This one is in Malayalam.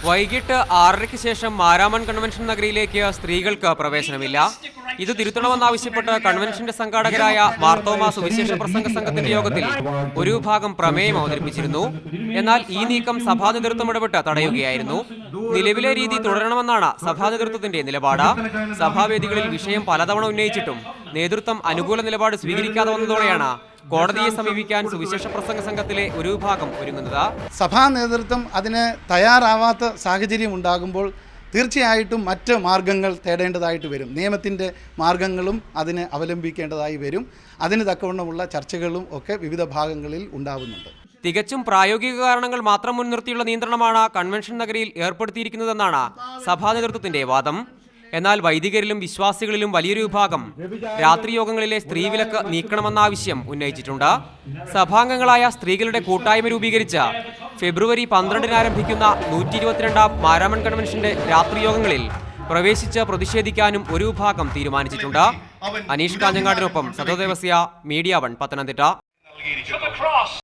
വൈകിട്ട് 6:30-ക്ക് ശേഷം മാരാമൺ കൺവെൻഷൻ നഗരിയിലേക്ക് സ്ത്രീകൾക്ക് പ്രവേശനമില്ല. ഇത് തിരുത്തണമെന്നാവശ്യപ്പെട്ട് കൺവെൻഷന്റെ സംഘാടകരായ മാർത്തോമാ സുവിശേഷ പ്രസംഗ സംഘത്തിന്റെ യോഗത്തിൽ ഒരു വിഭാഗം പ്രമേയം അവതരിപ്പിച്ചിരുന്നു. എന്നാൽ ഈ നീക്കം സഭാ നേതൃത്വം ഇടപെട്ട് തടയുകയായിരുന്നു. നിലവിലെ രീതി തുടരണമെന്നാണ് സഭാ നേതൃത്വത്തിന്റെ നിലപാട്. സഭാവേദികളിൽ വിഷയം പലതവണ ഉന്നയിച്ചിട്ടും നേതൃത്വം അനുകൂല നിലപാട് സ്വീകരിക്കാതെ വന്നതോടെയാണ് കോടതിയെ സമീപിക്കാൻ സുവിശേഷ പ്രസംഗ സംഘത്തിലെ ഒരു വിഭാഗം ഒരുങ്ങുന്നത്. സഭാ നേതൃത്വം അതിന് തയ്യാറാവാത്ത സാഹചര്യം ഉണ്ടാകുമ്പോൾ തീർച്ചയായിട്ടും മറ്റ് മാർഗങ്ങൾ തേടേണ്ടതായിട്ട് വരും. നിയമത്തിൻ്റെ മാർഗങ്ങളും അതിന് അവലംബിക്കേണ്ടതായി വരും. അതിന് തക്കവണ്ണമുള്ള ചർച്ചകളും ഒക്കെ വിവിധ ഭാഗങ്ങളിൽ ഉണ്ടാവുന്നുണ്ട്. തികച്ചും പ്രായോഗിക കാരണങ്ങൾ മാത്രം മുൻനിർത്തിയുള്ള നിയന്ത്രണമാണ് കൺവെൻഷൻ നഗരിയിൽ ഏർപ്പെടുത്തിയിരിക്കുന്നതെന്നാണ് സഭാ നേതൃത്വത്തിന്റെ വാദം. എന്നാൽ വൈദികരിലും വിശ്വാസികളിലും വലിയൊരു വിഭാഗം രാത്രി യോഗങ്ങളിലെ സ്ത്രീവിലക്ക് നീക്കണമെന്ന ആവശ്യം ഉന്നയിച്ചിട്ടുണ്ട്. സഭാംഗങ്ങളായ സ്ത്രീകളുടെ കൂട്ടായ്മ രൂപീകരിച്ച് ഫെബ്രുവരി 12-ന് ആരംഭിക്കുന്ന 122-ാം മാരാമൺ കൺവെൻഷന്റെ രാത്രി യോഗങ്ങളിൽ പ്രവേശിച്ച് പ്രതിഷേധിക്കാനും ഒരു വിഭാഗം തീരുമാനിച്ചിട്ടുണ്ട്. അനീഷ് കാഞ്ഞങ്ങാടിനൊപ്പം സതോദേവസ്യ, മീഡിയ 1 പത്തനംതിട്ട.